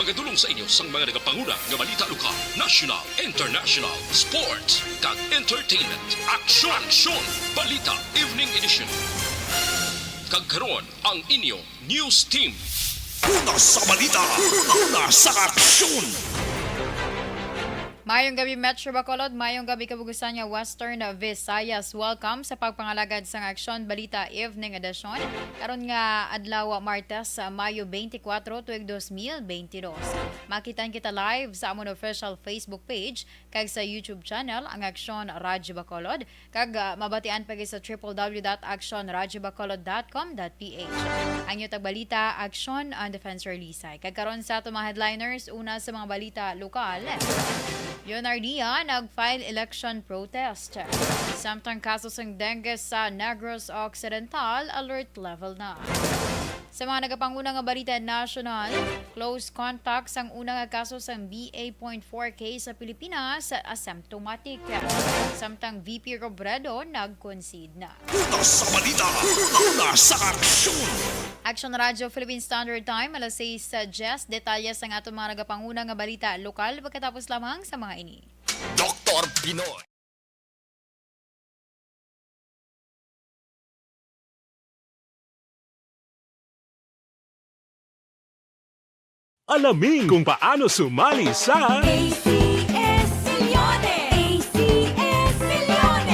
Magadulong sa inyo sang mga nagapanguna nga balita lokal, national, international, sports, kag entertainment. Aksyon! Balita Evening Edition. Kag karon ang inyong news team. Una sa balita, una sa aksyon. Mayong gabi Metro Bacolod, mayong gabi kabugusan nga Western Visayas. Welcome sa pagpangalagad sang Aksyon Balita Evening Edition. Karon nga adlaw Martes, Mayo 24, tuig 2022. Makitan kita live sa amon official Facebook page kag sa YouTube channel ang Aksyon Radyo Bacolod kag mabatian pa sa www.actionradyobacolod.com.ph. Ang inyong tagbalita Aksyon on Defense Lisay. Kag karon sa ato mga headliners, una sa mga balita lokal. Leonardia nag-file election protest. Samtang kaso ng dengue sa Negros Occidental, alert level na. Sa mga nagapanguna nga balita national, close contacts ang unang kaso ng BA.4 case sa Pilipinas asymptomatic. Samtang VP Robredo nag-concede na. Una sa balita, una sa aksyon. Action Radio Philippine Standard Time, alas 6:10. Detalye sa atong mga nagapanguna nga balita lokal pagkatapos lamang sa mga ini. Dr. Pinoy. Alamin kung paano sumali sa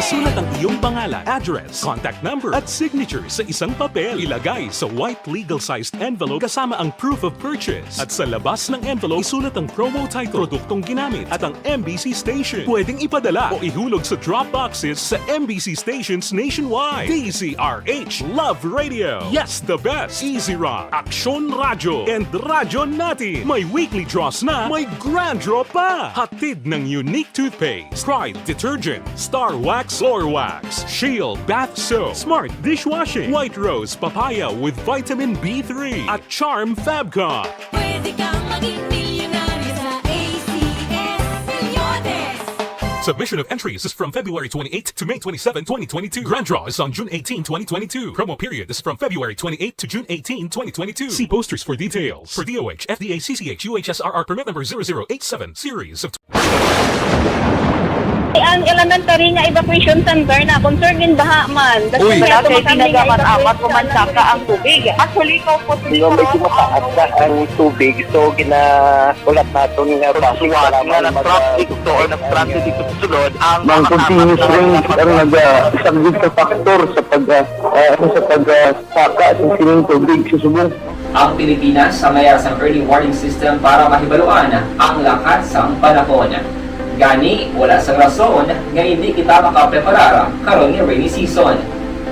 isulat ang iyong pangalan, address, contact number at signature sa isang papel. Ilagay sa white legal-sized envelope kasama ang proof of purchase. At sa labas ng envelope, isulat ang promo title, produktong ginamit at ang MBC station. Pwedeng ipadala o ihulog sa drop boxes sa MBC stations nationwide. DZRH Love Radio. Yes, the best. Easy Rock, Aksyon Radyo, and Radyo Natin. May weekly draws na, may grand draw pa. Hatid ng unique toothpaste, Pride Detergent, Star Wax Floor Wax, Shield Bath Soap, Smart Dishwashing, White Rose Papaya with Vitamin B3 at Charm Fabcon. Pwede kang maging milyonaryo sa ACS Milyones. Submission of entries is from February 28 to May 27, 2022. Grand draw is on June 18, 2022. Promo period is from February 28 to June 18, 2022. See posters for details. For DOH, FDA, CCH, UHSRR permit number 0087, series of Ang elementary nga evacuation center na concern din baha man. Uy, kasi tinagaman amat kumansaka ang tubig. Actually, ko po Di ba medyo mataas na ang tubig, so ginaulat natin nga Pagsuwat nga ng traffic to or ng traffic dito sa sulod ang Mang continuous rain ang nag-isang sa factor sa pagsaka at sining tubig sa subong. Ang Pilipinas sa mayas ang early warning system para mahibaluan ang lakas ng panahon. Gani, wala sa rason nga hindi kita makapreparar karon nga rainy season.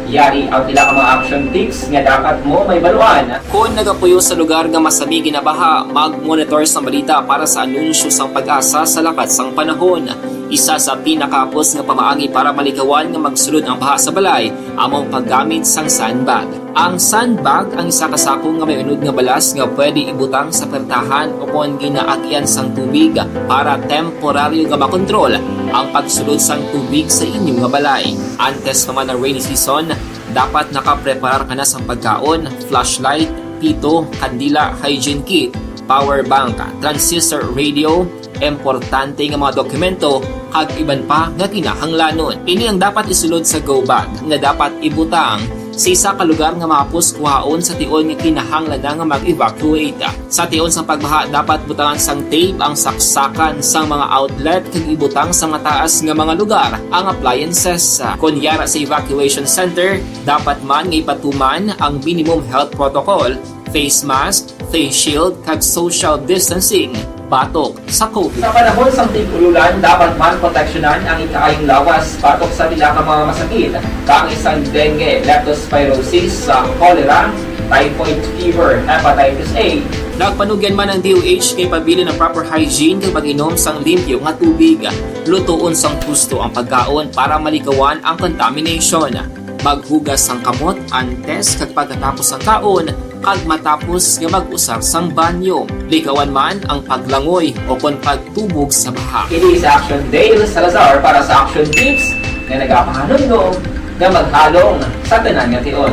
Yari ang pila ka mga action tips nga dapat mo may baluan. Kung nagapuyo sa lugar nga masabi ginabaha, mag-monitor sa balita para sa anunsyo sang pag-asa sa lakas ng panahon. Isa sa pinakapos nga pamaagi para malikawan nga magsulod ang baha sa balay, among paggamit sang sandbag. Ang sandbag ang isa kasakong nga may unod nga balas nga pwede ibutang sa pertahan upon ginaagyan sang tubig para temporaryo nga makontrol ang pagsulod sang tubig sa inyong nga balay. Antes naman ng rainy season, dapat nakapreparar ka na sa pagkaon, flashlight, pito, kandila, hygiene kit, power bank, transistor radio, importante nga mga dokumento kag iban pa nga kinahanglanon. Ini ang dapat isulod sa go bag nga dapat ibutang sa isa ka lugar nga mapus kuhaon sa tion nga kinahanglan nga mag-evacuate. Sa tion sa pagbaha dapat butangan sang tape ang saksakan sang mga outlet kag ibutang sa mataas nga mga lugar ang appliances. Kunyara sa evacuation center, dapat man nga ipatuman ang minimum health protocol, face mask, face shield kag social distancing. Batok sa COVID. Sa panahon sa tig-ululan, dapat man proteksyonan ang ikaayong lawas batok sa pila ka mga masakit. Kang isang dengue, leptospirosis, cholera, typhoid fever, hepatitis A. Nagpanugyan man ang DOH kay pabili ng proper hygiene kay pag-inom sang limpyo nga tubig. Lutuon sang husto ang pagkaon para malikawan ang contamination. Maghugas sang kamot antes kag pagkatapos ang kaon kag matapos nga mag-usar sang banyo. Likawan man ang paglangoy o kon pagtubog sa baha. Kini sa Action Dale Salazar para sa Action Tips nga nagapahanundong nga maghalong sa tanan nga tion.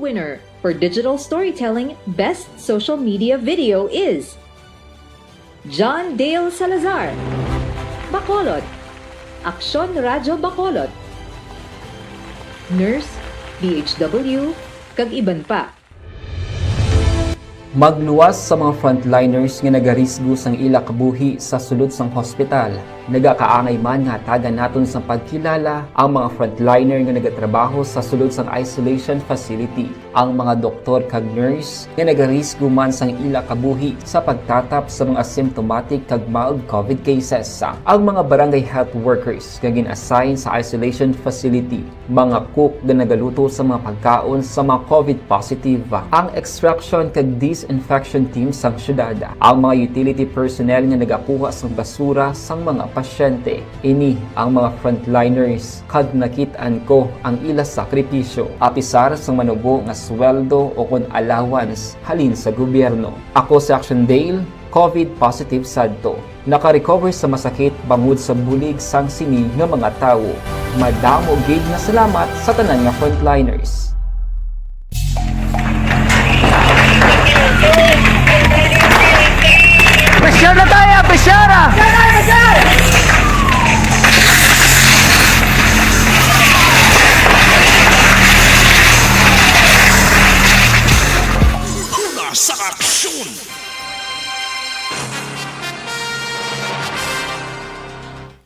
winner for Digital Storytelling Best Social Media Video is John Dale Salazar, Bacolod, Aksyon Radyo Bacolod, Nurse, DHW, kag iban pa. Magluwas sa mga frontliners nga nagarisgo sang ila kabuhi sa sulod sang hospital. Nagakaangay man nga tagan naton sa pagkilala ang mga frontliner nga nagatrabaho sa sulod sang isolation facility. Ang mga doktor kag nurse nga nagarisgo man sang ila kabuhi sa pagtatap sa mga asymptomatic kag mild COVID cases. Ang mga barangay health workers nga gin-assign sa isolation facility, mga cook nga nagaluto sa mga pagkaon sa mga COVID positive, ang extraction kag disinfection team sang syudad, ang mga utility personnel nga nagakuha sang basura sang mga pasyente. Ini ang mga frontliners kad nakitaan ko ang ila sakripisyo apisar sang manubo nga sweldo o kon allowance halin sa gobyerno. Ako si Action Dale, COVID positive sadto. Naka-recover sa masakit bangod sa bulig sang sini nga mga tawo. Madamo gid na salamat sa tanan nga frontliners. Pressure na tayo! Pressure! Una sa aksyon!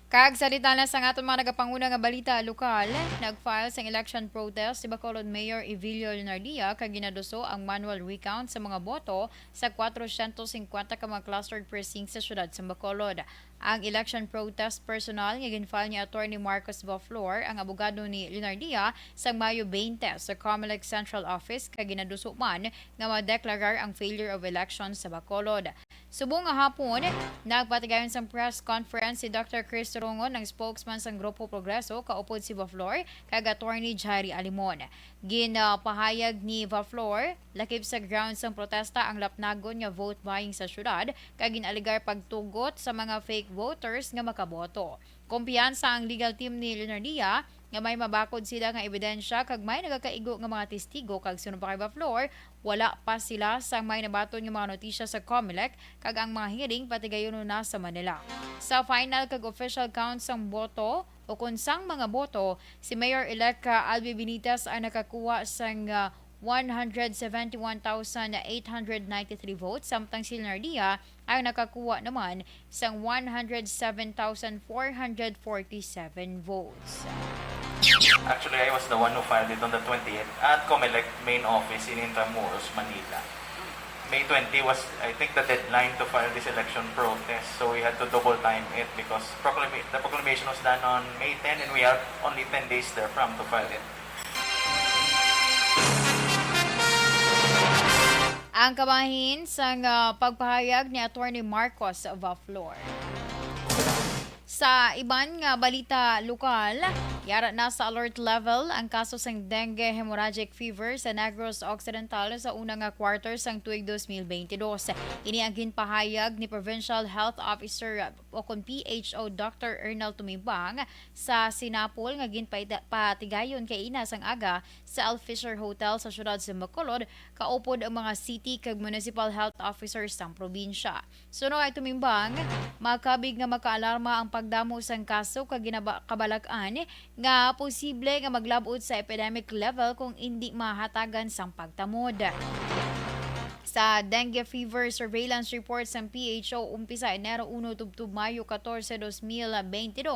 Kag salita na sa aton mga nagapanguna nga balita lokal, nag-file sa election protest si Bacolod Mayor Evilio Leonardia kag ginaduso ang manual recount sa mga boto sa 450 ka mga clustered precincts sa syudad sa Bacolod. Ang election protest personal nga ginfile ni Attorney Marcos Vaflor, ang abogado ni Leonardia, sa Mayo 20 sa Comelec Central Office kag ginaduso man nga madeklarar ang failure of elections sa Bacolod. Subong nga hapon, nagpatigayon sa press conference si Dr. Chris Rongon, ng spokesman sa Grupo Progreso, kaupod si Vaflor kag Attorney Jairi Alimon. Ginapahayag ni Vaflor, lakip sa grounds ng protesta ang lapnagon nga vote buying sa syudad kag ginaligar pagtugot sa mga fake voters nga makaboto. Kumpiyansa ang legal team ni Leonardia nga may mabakod sila nga ebidensya kag may nagakaigo nga mga testigo kag sunod pa kay Vaflor, wala pa sila sa may nabaton nga mga notisya sa Comelec kag ang mga hearing patigayon na sa Manila. Sa final kag official count sang boto o kung sang mga boto, si Mayor-elect Albi Benitez ay nakakuha sang 171,893 votes, samtang si Leonardia ay nakakuha naman sang 107,447 votes. Actually, I was the one who filed it on the 20th at Comelec main office in Intramuros, Manila. May 20 was, I think, the deadline to file this election protest, so we had to double time it because the proclamation was done on May 10 and we have only 10 days therefrom to file it. Ang kabahin sa pagpahayag ni Attorney Marcos Vaflor. Sa iban nga balita lokal, yara na sa alert level ang kaso sang dengue hemorrhagic fever sa Negros Occidental sa unang quarter sang tuig 2022. Ini ang ginpahayag ni Provincial Health Officer o kon PHO Dr. Ernal Tumibang sa Sinapol nga ginpatigayon kay ina sang aga sa Al Fisher Hotel sa syudad sa Bacolod, kaupod ang mga city kag municipal health officers sang probinsya. Suno ay Tumimbang, makabig nga makaalarma ang pagdamo sang kaso kag ginabalakan nga posible nga maglabot sa epidemic level kung hindi mahatagan sang pagtamod. Sa dengue fever surveillance report sa PHO umpisa Enero 1 tubtub Mayo 14, 2022,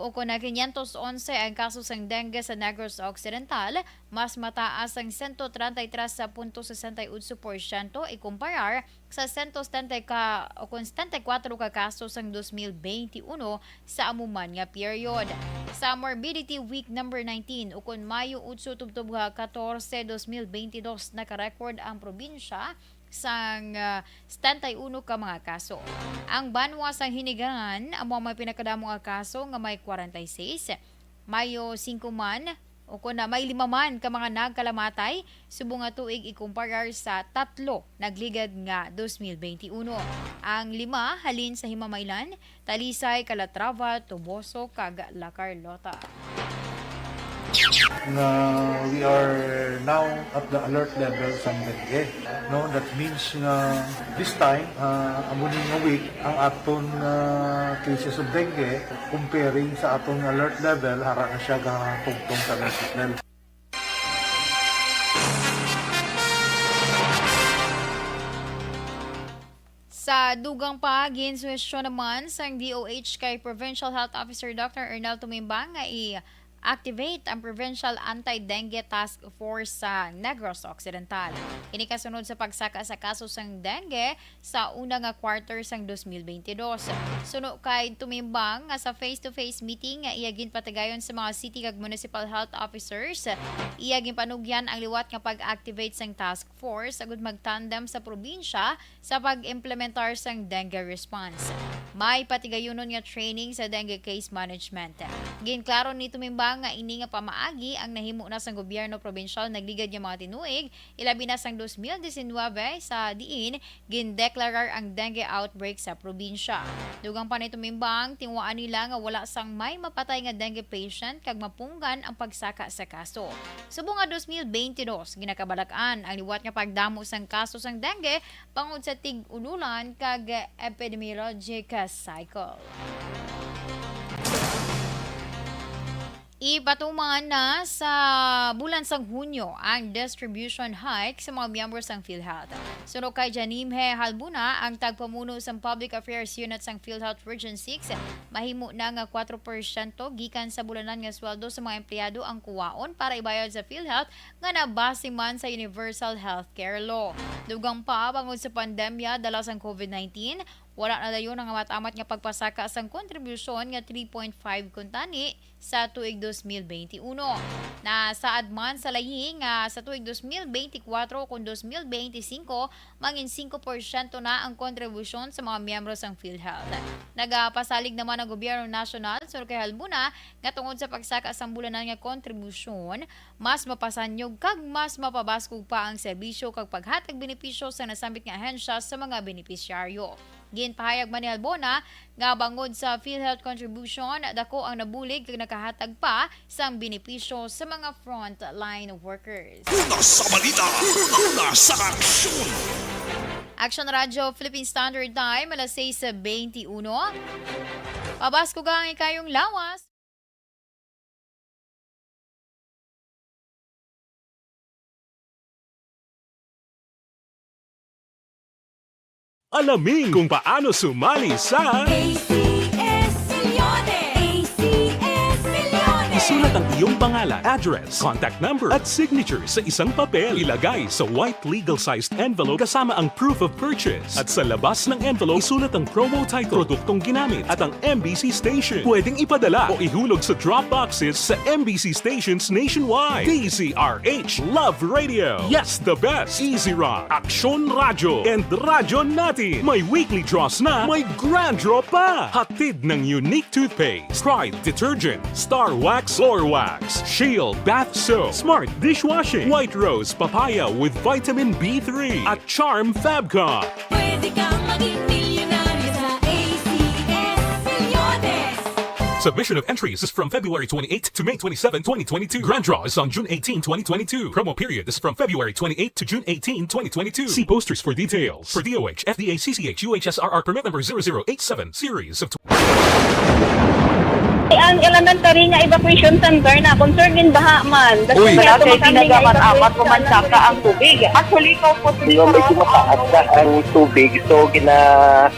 o na 511 ang kaso ng dengue sa Negros Occidental, mas mataas ang 133.68% ikumparar sa 174 ka kaso ng 2021 sa amuman nga period. Sa morbidity week number 19 o kun Mayo 8 tubtub 14, 2022 nakarecord ang probinsya sang 71 ka mga kaso. Ang banwa sang hinigangan amo may pinakadamo nga kaso nga may 46. Mayo 5 man o kuna may 5 man ka mga nagkalamatay subong nga tuig ikumparar sa 3 nagligad nga 2021. Ang 5 halin sa Himamaylan, Talisay, Calatrava, Tuboso kag La Carlota. We are now at the alert level sa dengue. No, that means this time, amunin nga week, ang aton cases of dengue, comparing sa aton alert level, hara na siya tugtong sa alert level. Sa dugang pa, ginsuwestyon naman sa DOH kay Provincial Health Officer Dr. Ernel Tumimbang nga i-activate ang Provincial Anti-Dengue Task Force sa Negros Occidental. Ini kasunod sa pagsaka sa kaso sang dengue sa unang quarter sang 2022. Suno kay Tumimbang nga sa face-to-face meeting nga iyagin patigayon sa mga city kag municipal health officers, iyagin panugyan ang liwat nga pag-activate sang task force agud magtandem sa probinsya sa pag-implementar sang dengue response. May patigayonon nga training sa dengue case management. Ginklaro ni Tumimbang nga ini nga pamaagi ang nahimo na sang gobyerno provincial nagligad nga mga tinuig, ilabi na sang 2019 sa diin gindeklarar ang dengue outbreak sa probinsya. Dugang pa ni Tumimbang, tingwaan nila nga wala sang may mapatay nga dengue patient kag mapunggan ang pagsaka sa kaso. Subong nga 2022, ginakabalakan ang liwat nga pagdamo sang kaso sang dengue pangod sa tig-ululan kag epidemiologic cycle. Ipatuman na sa bulan sang Hunyo ang distribution hike sa mga miyembro sang PhilHealth. Suno kay Janimhe Halbuna, ang tagpamuno sang Public Affairs Unit sang PhilHealth Region 6, mahimo na nga 4% gikan sa bulanan nga sweldo sa mga empleyado ang kuwaon para ibayad sa PhilHealth nga nabase man sa Universal Healthcare Law. Dugang pa, bangod sa pandemya dala sang COVID-19, wala na dayon ang matamat nga pagpasaka sang kontribusyon nga 3.5 kuntani sa tuig 2021. Na saad man sa lahi nga sa tuig 2024 kung 2025 mangin 5% na ang kontribusyon sa mga miyembro sang PhilHealth. Nagapasalig naman ang gobyerno nasyonal sur kay Halbuna nga tungod sa pagsaka sang bulanan nga kontribusyon, mas mapasanyog kag mas mapabaskog pa ang serbisyo kag paghatag benepisyo sa nasambit nga ahensya sa mga benepisyaryo. Ginpahayag man ni Halbona nga bangod sa PhilHealth contribution, dako ang nabulig kag nakahatag pa sang benepisyo sa mga frontline workers. Una sa balita, una sa aksyon. Action Radio Philippine Standard Time, alas 6:21. Pabasko gang ikayong lawas. Alamin kung paano sumali sa ACS Milyones! ACS Milyones! Isulat ang iyong pangalan, address, contact number at signature sa isang papel. Ilagay sa white legal-sized envelope kasama ang proof of purchase. At sa labas ng envelope, isulat ang promo title, produktong ginamit at ang MBC station. Pwedeng ipadala o ihulog sa drop boxes sa MBC stations nationwide. DZRH Love Radio. Yes, the best. Easy Rock, Aksyon Radio, and Radyo Natin. May weekly draws na, may grand draw pa. Hatid ng unique toothpaste, Pride Detergent, Star Wax Floor Wax, Shield Bath Soap, Smart Dishwashing, White Rose Papaya with Vitamin B3, at Charm Fabcon. Pwede kang maging milyonaryo sa ACS Milyones! Submission of entries is from February 28 to May 27, 2022. Grand draw is on June 18, 2022. Promo period is from February 28 to June 18, 2022. See posters for details. For DOH, FDA, CCH, UHSRR permit number 0087, series of Ang elementary nga evacuation center na concern din baha man. Uy, kasi pinagamat-amat pumansaka ang tubig. Actually, ikaw po Medyo mataas na ang tubig. So,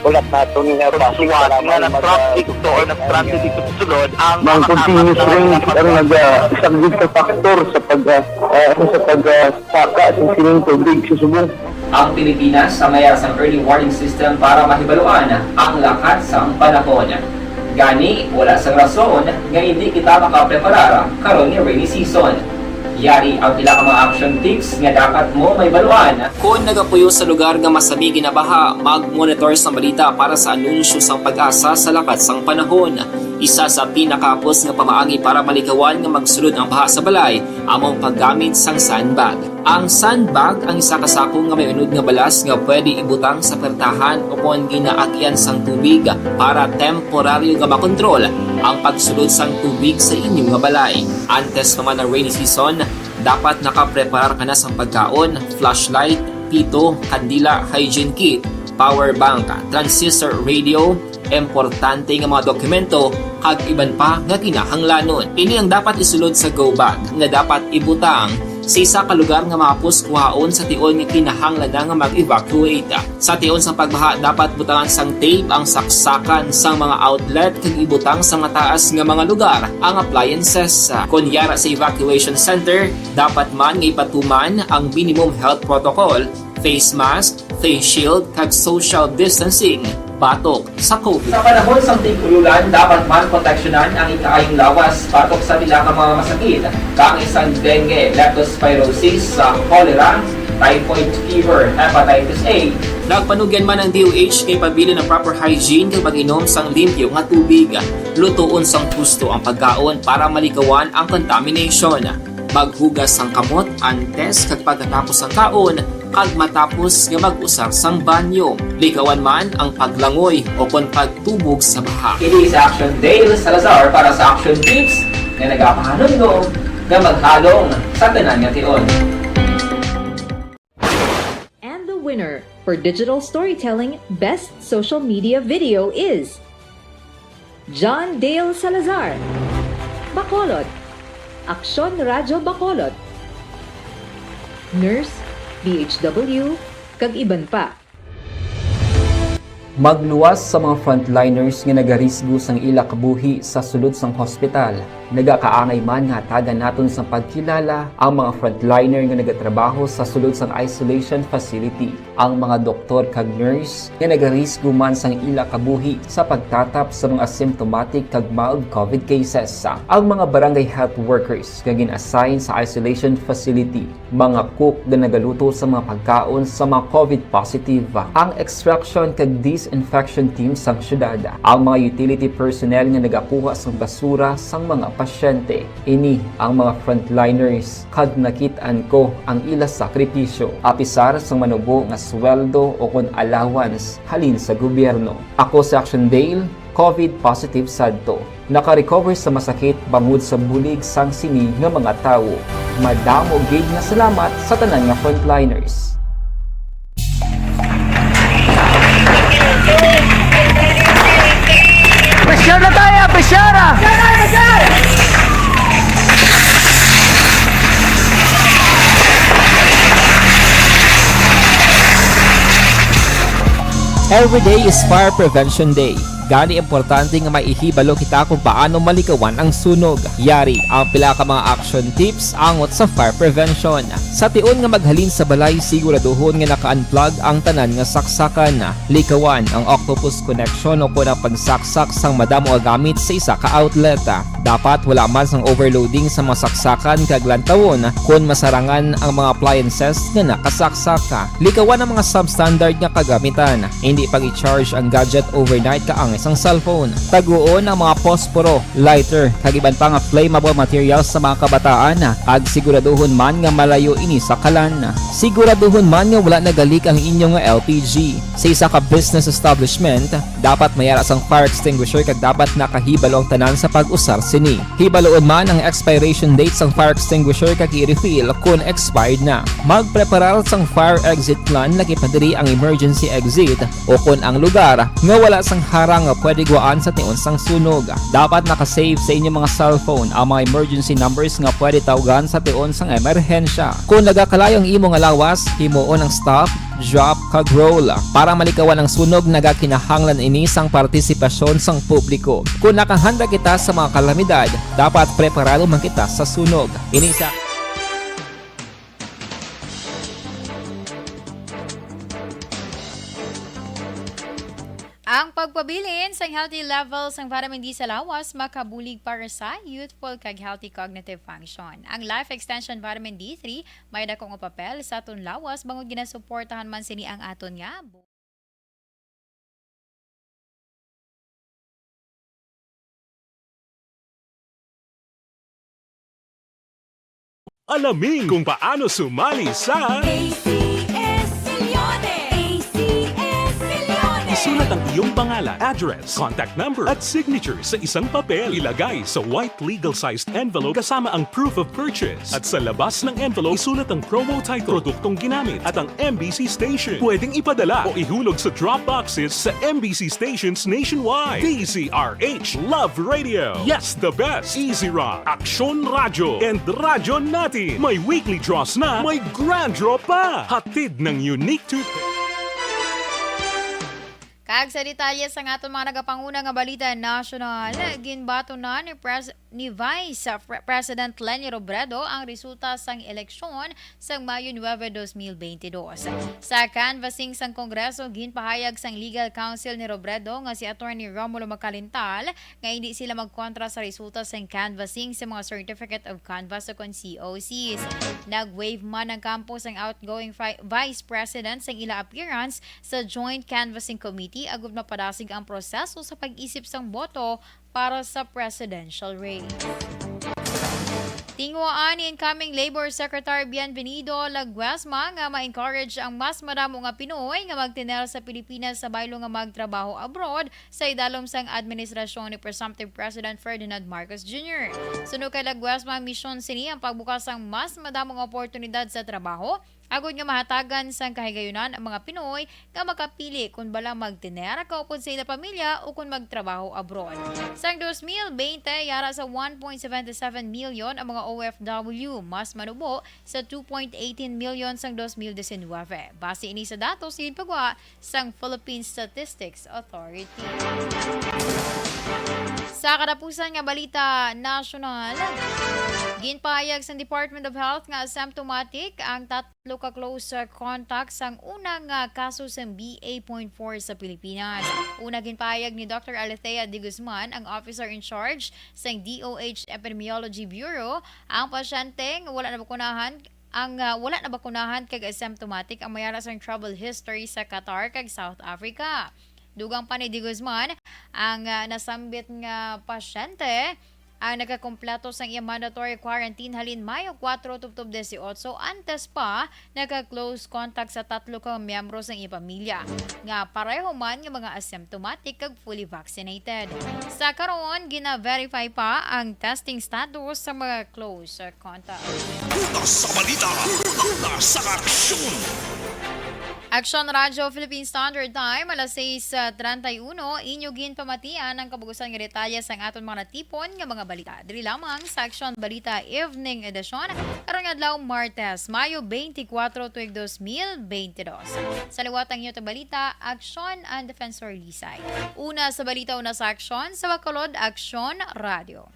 ulat natin nga pasuwat nga ng traffic to or ng-transit dito sa sulod ang mga continuous rain ang nag-isang sa factor sa pagsaka sa sining tubig sa subong. Ang Pilipinas sa mayas ng early warning system para mahibaluan ang lakas ng panahon. Gani, wala sang rason nga hindi kita makapreparara karon ni rainy season. Yari ang pila ka mga action tips nga dapat mo may baluan. Kung nagapuyo sa lugar nga masabi ginabaha, mag-monitor sa balita para sa anunsyo sang pag-asa sa lakas sang panahon. Isa sa pinakapos nga pamaagi para malikawan nga magsulod ang baha sa balay among paggamit sang sandbag. Ang sandbag ang isa ka sako nga may unod nga balas nga pwede ibutang sa pertahan upon ginaagyan sang tubig para temporaryo nga makontrol ang pagsulod sang tubig sa inyong nga balay. Antes naman ng rainy season, dapat nakapreparar ka na sang pagkaon, flashlight, pito, kandila, hygiene kit, power bank, transistor radio, importante nga mga dokumento kag iban pa nga kinahanglanon. Ini ang dapat isulod sa go bag nga dapat ibutang sa isa ka lugar nga mapus kuhaon sa tion nga kinahanglan nga mag-evacuate. Sa tion sa pagbaha dapat butangan sang tape ang saksakan sang mga outlet kag ibutang sa mataas nga mga lugar ang appliances. Kunyara sa evacuation center, dapat man nga ipatuman ang minimum health protocol, face mask, face shield kag social distancing batok sa COVID. Sa panahon sa tigululan, dapat man proteksyonan ang ikaayong lawas batok sa pila ka mga masakit, kang isang dengue, leptospirosis, cholera, typhoid fever, hepatitis A. Nagpanugyan man ang DOH kay pabili ng proper hygiene kay pag-inom sang limpyo nga tubig. Lutuon sang gusto ang pagkaon para malikawan ang contamination. Maghugas sang kamot antes kag pagkatapos ang kaon kag matapos nga mag-usar sang banyo. Likawan man ang paglangoy o kon pagtubog sa baha. It is Action Dale Salazar para sa Action Tips nga nagapahanungnog nga maghalong sa tanan nga tion. And the winner for Digital Storytelling Best Social Media Video is John Dale Salazar, Bacolod, Aksyon Radyo Bacolod, Nurse, DHW, kag iban pa. Magluwas sa mga frontliners nga nagarisgo sang ila kabuhi sa sulod sang hospital. Nagakaangay man nga hatagan naton sa pagkilala ang mga frontliner nga nagatrabaho sa sulod sang isolation facility. Ang mga doktor kag nurse nga nagarisgo man sang ila kabuhi sa pagtatap sa mga asymptomatic kag mild COVID cases. Ang mga barangay health workers nga gin-assign sa isolation facility, mga cook nga nagaluto sa mga pagkaon sa mga COVID positive, ang extraction kag disinfection team sang syudad, ang mga utility personnel nga nagakuha sang basura sang mga pasyente. Ini ang mga frontliners kag nakit-an ko ang ila sakripisyo apisar sang manubo nga sweldo o kon allowance halin sa gobyerno. Ako sa Action Dale, COVID positive sadto. Naka-recover sa masakit bangod sa bulig sang sini nga mga tawo. Madamo gid nga salamat sa tanan nga frontliners. Presyar na tayo! Presyara! Every day is Fire Prevention Day. Gani importante nga maihibalo kita kung paano malikawan ang sunog. Yari ang pila ka mga action tips angot sa fire prevention. Sa tion nga maghalin sa balay, siguraduhon nga naka-unplug ang tanan nga saksakan. Likawan ang octopus connection o kung ang pagsaksak sang madamo nga gamit sa isa ka outlet. Dapat wala man sang overloading sa mga saksakan kag lantawon kung masarangan ang mga appliances nga nakasaksaka. Likawan ang mga substandard nga kagamitan. Hindi pag i-charge ang gadget overnight kaang isang cellphone. Taguon ang mga posporo, lighter, kag iban pa nga flammable materials sa mga kabataan. Ag siguraduhon man nga malayo ini sa kalan. Siguraduhon man nga wala nagalik ang inyong LPG. Sa isa ka business establishment, dapat mayara sang fire extinguisher kag dapat nakahibalo ang tanan sa pag-usar sini. Hibaloon man ang expiration date sang fire extinguisher kag i-refill kung expired na. Magpreparar sang fire exit plan lagi padiri ang emergency exit o kung ang lugar nga wala sang harang nga pwede guwaan sa tion sang sunog. Dapat nakasave sa inyong mga cellphone ang mga emergency numbers nga pwede tawagan sa tion sang emerhensya. Kung nagakalayo ang imong lawas, himuon ang stop, drop kag roll. Para malikawan ang sunog, nagakinahanglan ini sang partisipasyon sang publiko. Kung nakahanda kita sa mga kalamidad, dapat preparado man kita sa sunog. Ini sa Ang pagpabilin sa healthy levels ng vitamin D sa lawas makabulig para sa youthful kag healthy cognitive function. Ang Life Extension Vitamin D3 may dakong papel sa aton lawas bangod ginasuportahan man sini ang aton nga Alamin kung paano sumali sa ACS-Milyones! ACS-Milyones! Isulat ang iyong pangalan, address, contact number at signature sa isang papel. Ilagay sa white legal-sized envelope kasama ang proof of purchase. At sa labas ng envelope, isulat ang promo title, produktong ginamit at ang MBC station. Pwedeng ipadala o ihulog sa drop boxes sa MBC stations nationwide. DZRH Love Radio. Yes, the best. Easy Rock, Aksyon Radyo, and Radyo Natin. May weekly draws na, may grand draw pa. Hatid ng unique toothpick. Kag sa detalye sa nga itong mga nagapanguna nga balita national, ginbato na ni Vice President Leni Robredo ang resulta sang eleksyon sa Mayo 9, 2022. Sa canvassing sang Kongreso, ginpahayag sang Legal Counsel ni Robredo nga si Attorney Romulo Macalintal nga hindi sila magkontra sa resulta sang canvassing sa mga Certificate of Canvass o COCs. Nag-waive man ang campus ang outgoing Vice President sang ila appearance sa Joint Canvassing Committee agud mapadasig ang proseso sa pag-isip sang boto para sa presidential race. Tinguaan ni incoming Labor Secretary Bienvenido Laguesma nga ma-encourage ang mas madamo nga Pinoy nga magtinel sa Pilipinas sa baylo nga magtrabaho abroad sa idalom sang administrasyon ni Presumptive President Ferdinand Marcos Jr. Suno kay Laguesma, misyon sini ang pagbukas sang mas madamo nga oportunidad sa trabaho agud nga mahatagan sang kahigayunan ang mga Pinoy nga makapili kung bala magtiner kaupod sa ila pamilya o kung magtrabaho abroad. Sang 2020, yara sa 1.77 million ang mga OFW, mas manubo sa 2.18 million sang 2019. Base ini sa datos ginpagwa sang Philippine Statistics Authority. Sa katapusan nga balita national, ginpahayag sa Department of Health nga asymptomatic ang tatlo ka close contacts ang unang kaso sa BA.4 sa Pilipinas. Una ginpahayag ni Dr. Alethea de Guzman, ang officer in charge sa DOH Epidemiology Bureau, ang pasyenteng wala na bakunahan kag asymptomatic ang mayara sa travel history sa Qatar kag South Africa. Dugang pa ni de Guzman, ang nasambit nga pasyente ang nagkakumpleto sa iyang mandatory quarantine halin Mayo 4 tubtob 18 antes pa nagka-close contact sa tatlo ka miyembro sa iyang pamilya nga pareho man nga mga asymptomatic kag fully vaccinated. Sa karon gina-verify pa ang testing status sa mga close contact. Una sa balita, una sa aksyon. Aksyon Radyo Philippine Standard Time, alas 6:31, inyugin pamatian ang kabugusan nga detalye sa aton mga natipon nga mga balita. Diri lamang sa Aksyon Balita Evening Edition, karong adlaw Martes, Mayo 24, 2022. Sa liwat ang inyo balita, Aksyon and Defensor Lisay. Una sa balita, una sa Aksyon, sa Bacolod, Aksyon Radio.